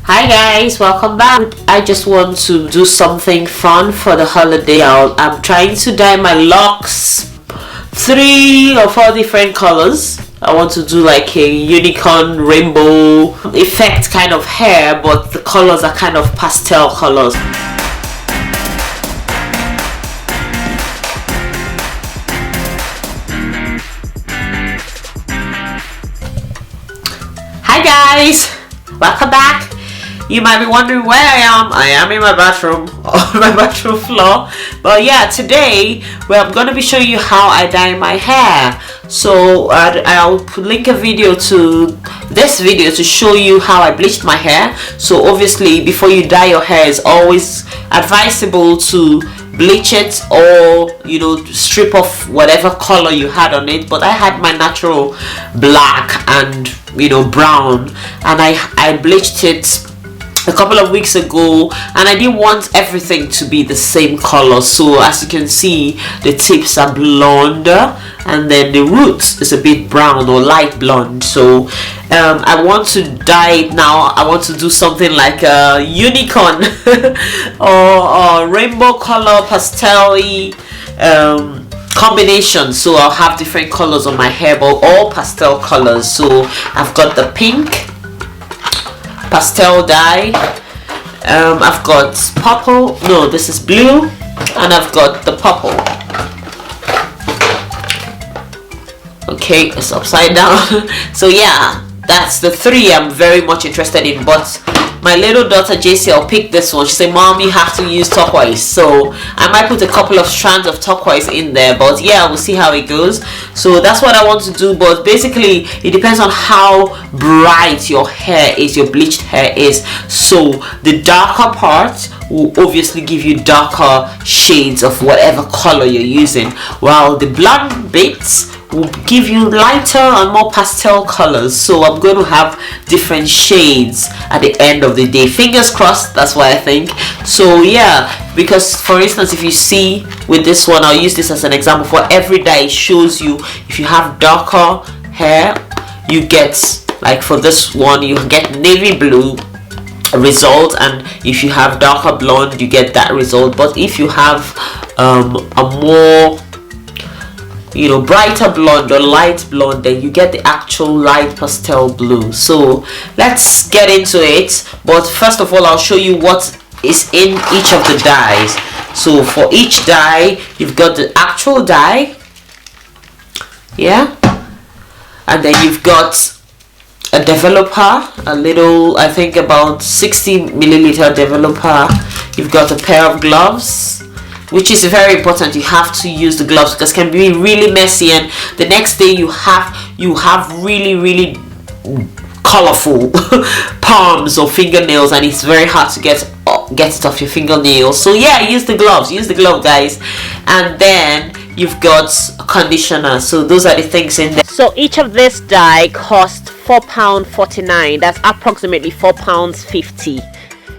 Hi guys, welcome back. I just want to do something fun for the holiday. I'm trying to dye my locks 3 or 4 different colors. I want to do like a unicorn rainbow effect kind of hair, but the colors are kind of pastel colors. Hi guys, welcome back. You might be wondering where I am. I am in my bathroom, on my bathroom floor. But yeah, today I'm going to be showing you how I dye my hair. So I'll link a video to this video to show you how I bleached my hair. So obviously before you dye your hair, it's always advisable to bleach it, or strip off whatever color you had on it. But I had my natural black and brown, and I bleached it a couple of weeks ago, and I didn't want everything to be the same color. So as you can see, the tips are blonde and then the roots is a bit brown or light blonde. So I want to dye it now. I want to do something like a unicorn or rainbow color pastel-y combination. So I'll have different colors on my hair, but all pastel colors. So I've got the pink pastel dye, I've got purple, no, this is blue, and I've got the purple. Okay, it's upside down. So yeah, that's the 3 I'm very much interested in. But my little daughter JCL picked this one. She said, "Mom, you have to use turquoise." So I might put a couple of strands of turquoise in there, but yeah, we'll see how it goes. So that's what I want to do. But basically it depends on how bright your hair is, your bleached hair is. So the darker part will obviously give you darker shades of whatever color you're using, while the blonde bits will give you lighter and more pastel colors. So I'm going to have different shades at the end of the day. Fingers crossed, that's what I think. So yeah, because for instance, if you see with this one, I'll use this as an example. For every dye, it shows you if you have darker hair, you get, like for this one, you get navy blue result, and if you have darker blonde, you get that result. But if you have a more brighter blonde or light blonde, then you get the actual light pastel blue. So let's get into it. But first of all, I'll show you what is in each of the dyes. So for each dye, you've got the actual dye, yeah, and then you've got a developer, a little, I think about 60 milliliter developer. You've got a pair of gloves, which is very important. You have to use the gloves because it can be really messy, and the next day you have really colorful palms or fingernails, and it's very hard to get it off your fingernails. So yeah, use the glove guys. And then you've got a conditioner. So those are the things in there. So each of this dye costs £4.49. that's approximately £4.50,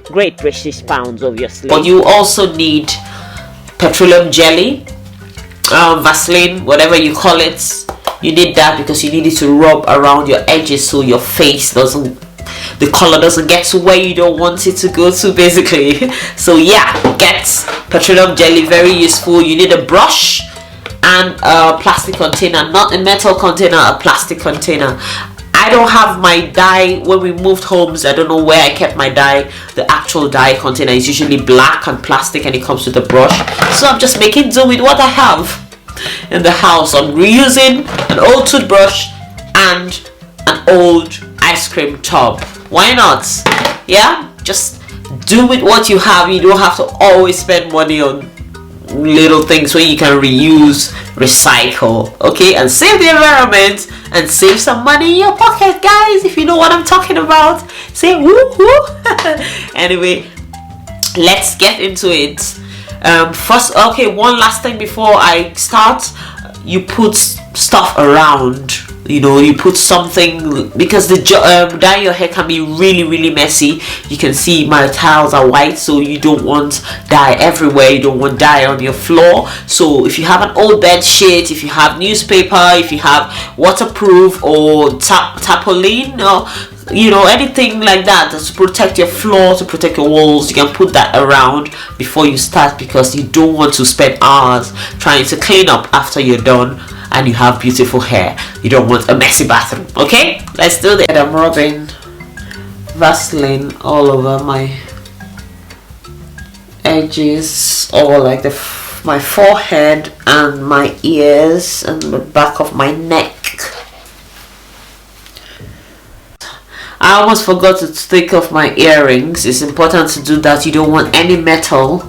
Great British pounds obviously. But you also need petroleum jelly, Vaseline, whatever you call it. You need that because you need it to rub around your edges so your face the color doesn't get to where you don't want it to go to, basically. So yeah, get petroleum jelly, very useful. You need a brush and a plastic container, not a metal container, a plastic container. I don't have my dye. When we moved homes, I don't know where I kept my dye. The actual dye container is usually black and plastic, and it comes with a brush. So I'm just making do with what I have in the house. I'm reusing an old toothbrush and an old ice cream tub. Why not? Yeah, just do with what you have. You don't have to always spend money on little things where you can reuse, recycle, okay, and save the environment and save some money in your pocket, guys. If you know what I'm talking about, say woo woo. Anyway, let's get into it. First, okay, one last thing before I start. You put stuff around you know, you put something, because the dyeing your hair can be really messy. You can see my tiles are white, so you don't want dye everywhere, you don't want dye on your floor. So if you have an old bed sheet, if you have newspaper, if you have waterproof or tarpaulin, or you know, anything like that to protect your floor, to protect your walls, you can put that around before you start, because you don't want to spend hours trying to clean up after you're done and you have beautiful hair. You don't want a messy bathroom. Okay, let's do that. I'm rubbing Vaseline all over my edges, or like my forehead and my ears and the back of my neck. I almost forgot to take off my earrings. It's important to do that. You don't want any metal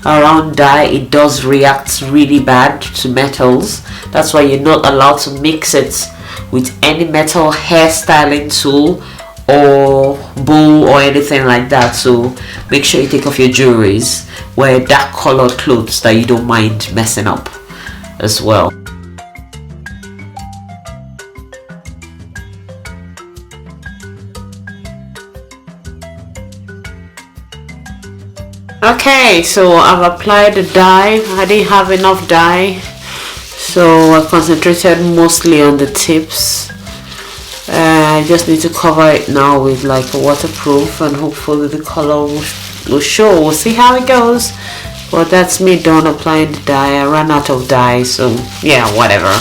around dye. It does react really bad to metals. That's why you're not allowed to mix it with any metal hairstyling tool or bowl or anything like that. So make sure you take off your jewelries. Wear dark colored clothes that you don't mind messing up as well. Okay, so I've applied the dye. I didn't have enough dye, so I concentrated mostly on the tips. I just need to cover it now with like a waterproof, and hopefully the color will show. We'll see how it goes. But that's me done applying the dye. I ran out of dye, so yeah, whatever.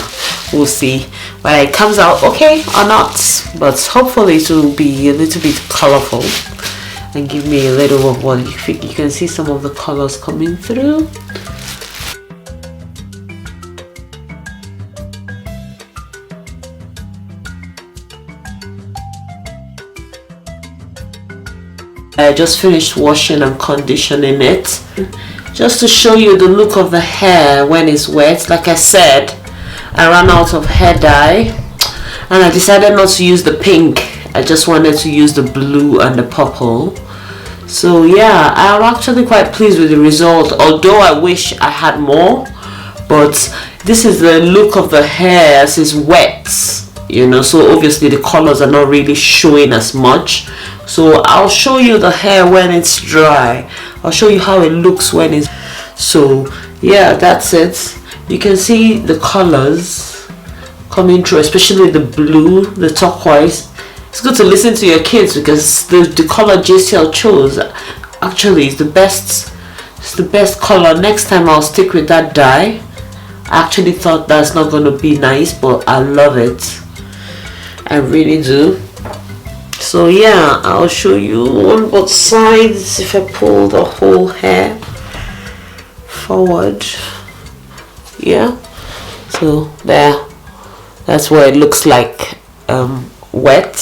We'll see whether it comes out okay or not. But hopefully it will be a little bit colorful and give me a little of what you can see some of the colors coming through. I just finished washing and conditioning it just to show you the look of the hair when it's wet. Like I said, I ran out of hair dye and I decided not to use the pink. I just wanted to use the blue and the purple. So yeah, I'm actually quite pleased with the result, although I wish I had more. But this is the look of the hair as it's wet, you know, so obviously the colors are not really showing as much. So I'll show you the hair when it's dry. I'll show you how it looks when it's... So yeah, that's it. You can see the colors coming through, especially the blue, the turquoise. It's good to listen to your kids, because the color JCL chose actually is the best. It's the best color. Next time I'll stick with that dye. I actually thought that's not going to be nice, but I love it. I really do. So yeah, I'll show you on both sides if I pull the whole hair forward. Yeah, so there, that's what it looks like wet.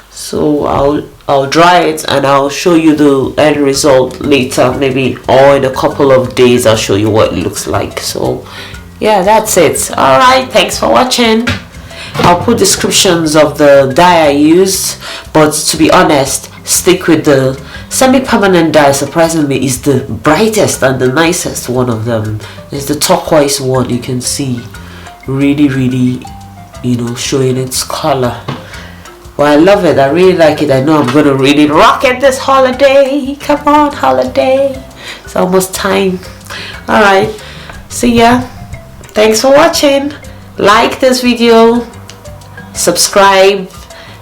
So I'll dry it and I'll show you the end result later, maybe, or in a couple of days I'll show you what it looks like. So yeah, that's it. All right, thanks for watching. I'll put descriptions of the dye I used, but to be honest, stick with the semi-permanent dye. Surprisingly, is the brightest and the nicest one of them. It's the turquoise one. You can see really, you know, showing its color. Well, I love it. I really like it. I know I'm gonna really rock it this holiday. Come on, holiday. It's almost time. All right, see ya. Thanks for watching. Like this video, subscribe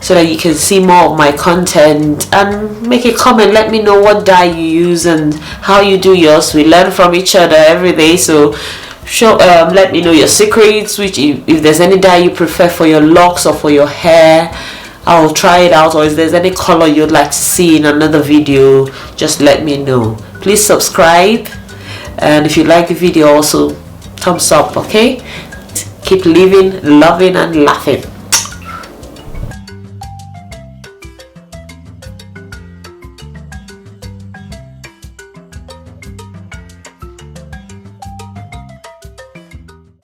so that you can see more of my content, and make a comment. Let me know what dye you use and how you do yours. We learn from each other every day, so let me know your secrets, which if there's any dye you prefer for your locks or for your hair, I'll try it out. Or if there's any color you'd like to see in another video, just let me know. Please subscribe, and if you like the video, also thumbs up. Okay, keep living, loving and laughing.